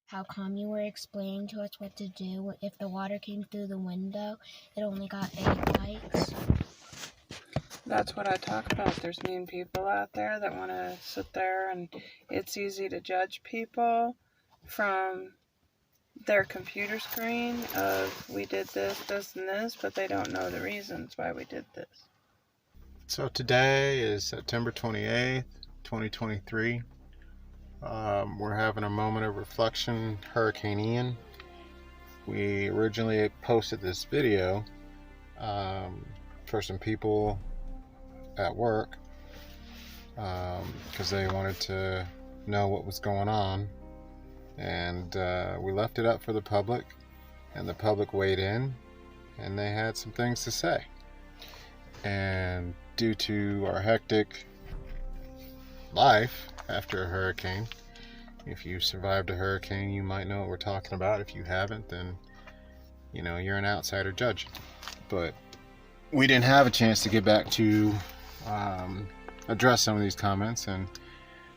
how come you were explaining to us what to do. If the water came through the window, it only got egg whites. That's what I talk about. There's mean people out there that want to sit there, and it's easy to judge people from their computer screen of we did this, this, and this, but they don't know the reasons why we did this. So today is September 28th, 2023. We're having a moment of reflection. Hurricane Ian. We originally posted this video for some people at work because they wanted to know what was going on, and we left it up for the public, and the public weighed in, and they had some things to say. And due to our hectic life after a hurricane, if you survived a hurricane, you might know what we're talking about. If you haven't, then you're an outsider judge. But we didn't have a chance to get back to address some of these comments, and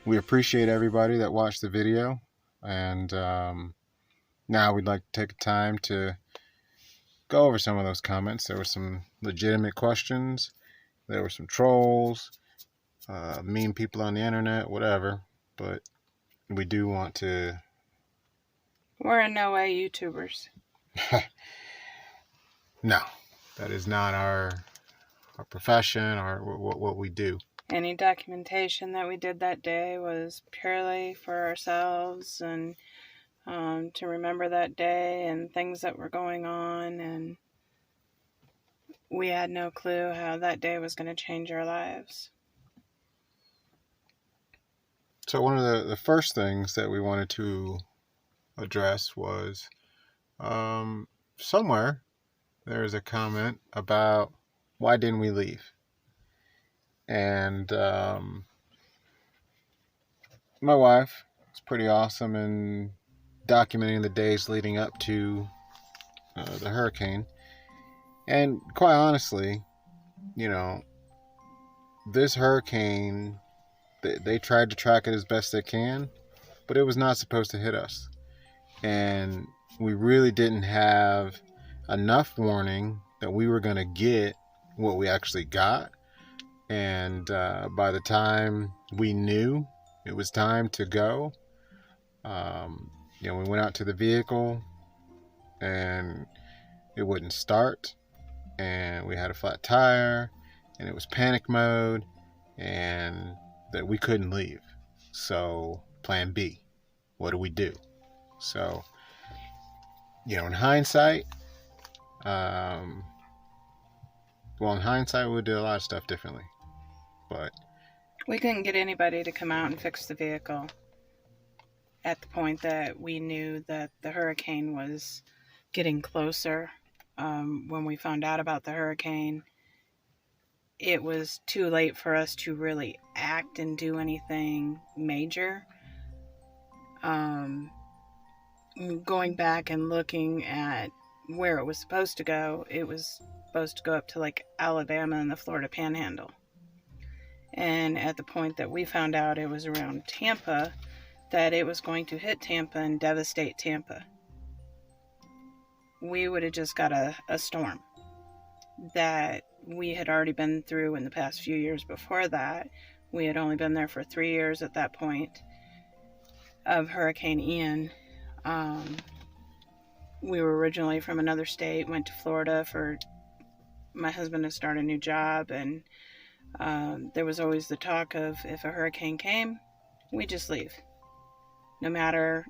we appreciate everybody that watched the video. And now we'd like to take time to go over some of those comments. There were some legitimate questions. There were some trolls, mean people on the internet, whatever. But we do want to... We're in no way YouTubers. No, that is not our profession or what we do. Any documentation that we did that day was purely for ourselves and to remember that day and things that were going on, and we had no clue how that day was going to change our lives. So one of the first things that we wanted to address was somewhere there's a comment about why didn't we leave? And my wife is pretty awesome in documenting the days leading up to the hurricane. And quite honestly, this hurricane, they tried to track it as best they can, but it was not supposed to hit us. And we really didn't have enough warning that we were going to get what we actually got. And by the time we knew it was time to go, we went out to the vehicle and it wouldn't start, and we had a flat tire, and it was panic mode, and that we couldn't leave. So plan B, what do we do? So, in hindsight, in hindsight, we would do a lot of stuff differently. But we couldn't get anybody to come out and fix the vehicle at the point that we knew that the hurricane was getting closer. When we found out about the hurricane, it was too late for us to really act and do anything major. Going back and looking at where it was supposed to go, it was supposed to go up to like Alabama and the Florida Panhandle. And at the point that we found out it was around Tampa, that it was going to hit Tampa and devastate Tampa, we would have just got a storm that we had already been through in the past few years before that. We had only been there for 3 years at that point of Hurricane Ian. We were originally from another state, went to Florida for my husband to start a new job, and there was always the talk of if a hurricane came, we'd just leave. No matter,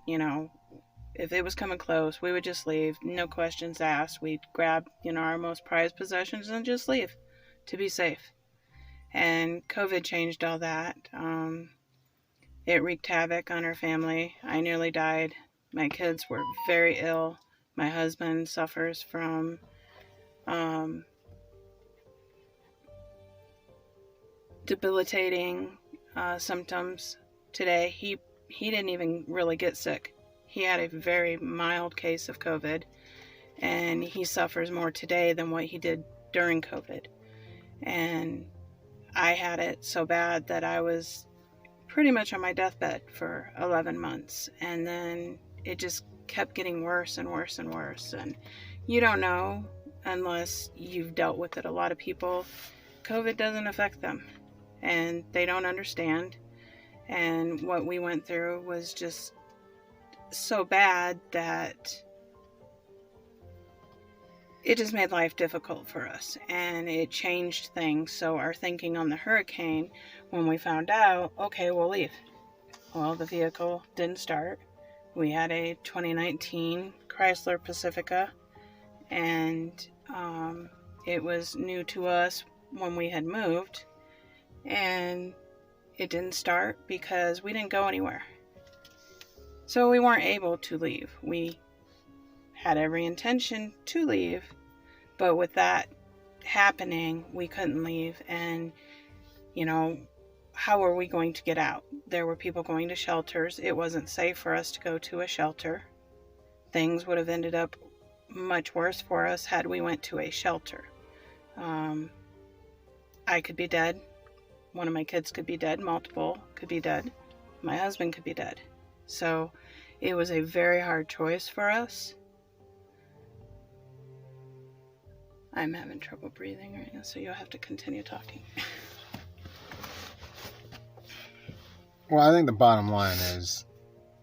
if it was coming close, we would just leave, no questions asked. We'd grab, our most prized possessions and just leave to be safe. And COVID changed all that. It wreaked havoc on our family. I nearly died. My kids were very ill. My husband suffers from debilitating symptoms today. He didn't even really get sick. He had a very mild case of COVID, and he suffers more today than what he did during COVID. And I had it so bad that I was pretty much on my deathbed for 11 months. And then it just kept getting worse and worse and worse. And you don't know unless you've dealt with it. A lot of people, COVID doesn't affect them, and they don't understand. And what we went through was just so bad that it just made life difficult for us, and it changed things. So our thinking on the hurricane, when we found out, okay, we'll leave. Well, the vehicle didn't start. We had a 2019 Chrysler Pacifica, and it was new to us when we had moved, and it didn't start because we didn't go anywhere. So we weren't able to leave. We had every intention to leave, but with that happening, we couldn't leave. And, you know, how were we going to get out? There were people going to shelters. It wasn't safe for us to go to a shelter. Things would have ended up much worse for us had we went to a shelter. I could be dead. One of my kids could be dead. Multiple could be dead. My husband could be dead. So it was a very hard choice for us. I'm having trouble breathing right now, so you'll have to continue talking. Well, I think the bottom line is,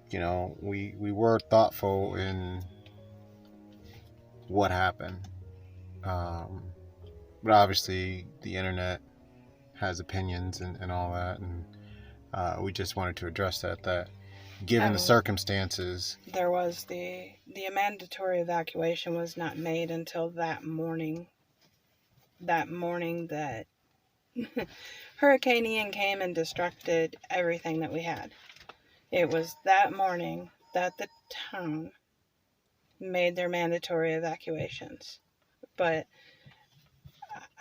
you know, we were thoughtful in what happened. But obviously the internet has opinions and all that, and we just wanted to address that given the circumstances. There was the mandatory evacuation was not made until that morning. That morning that Hurricane Ian came and destructed everything that we had. It was that morning that the town made their mandatory evacuations. But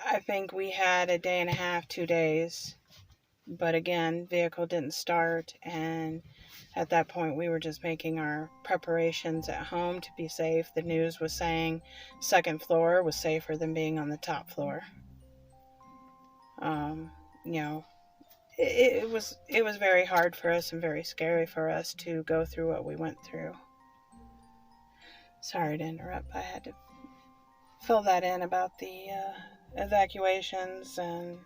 I think we had a day and a half, 2 days. But again, vehicle didn't start, and at that point we were just making our preparations at home to be safe. The news was saying second floor was safer than being on the top floor. You know, it was very hard for us and very scary for us to go through what we went through. Sorry to interrupt. I had to fill that in about the evacuations, and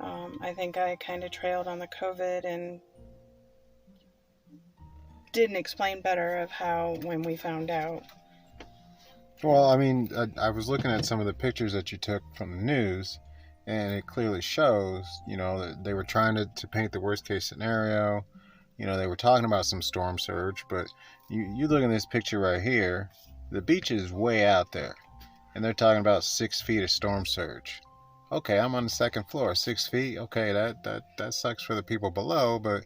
I think I kind of trailed on the COVID and didn't explain better of how when we found out. Well, I mean, I was looking at some of the pictures that you took from the news, and it clearly shows, you know, that they were trying to paint the worst case scenario. You know, they were talking about some storm surge, but you look at this picture right here, the beach is way out there, and they're talking about 6 feet of storm surge. Okay, I'm on the second floor, 6 feet. Okay, that sucks for the people below, but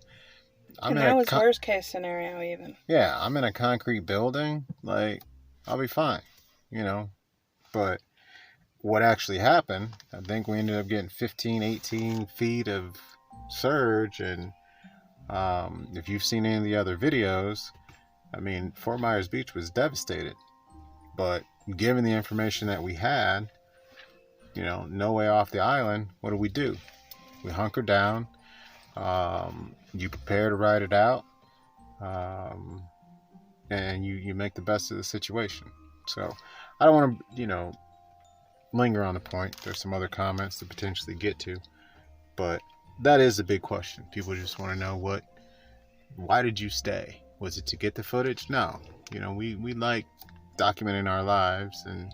And that was worst case scenario even. Yeah, I'm in a concrete building. Like, I'll be fine, you know. But what actually happened, I think we ended up getting 15, 18 feet of surge. And if you've seen any of the other videos, I mean, Fort Myers Beach was devastated. But given the information that we had, you know, no way off the island, what do? We hunker down. You prepare to ride it out, and you make the best of the situation. So I don't want to, you know, linger on the point. There's some other comments to potentially get to, but that is a big question. People just want to know why did you stay? Was it to get the footage? No. You know, we like documenting our lives, and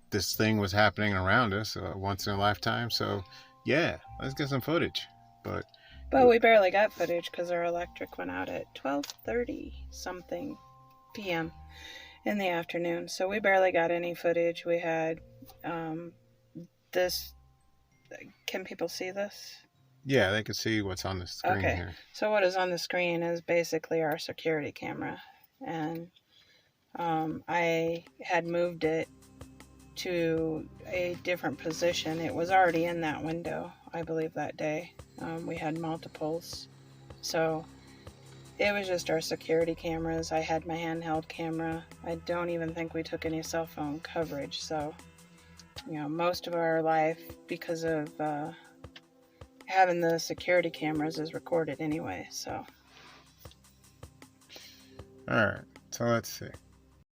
this thing was happening around us once in a lifetime. So yeah, let's get some footage. But we barely got footage because our electric went out at 12:30 something p.m. in the afternoon. So we barely got any footage. We had this. Can people see this? Yeah, they can see what's on the screen here. So what is on the screen is basically our security camera. And I had moved it to a different position. It was already in that window, I believe, that day. We had multiples. So it was just our security cameras. I had my handheld camera. I don't even think we took any cell phone coverage. So, you know, most of our life, because of having the security cameras, is recorded anyway. So All right, so let's see.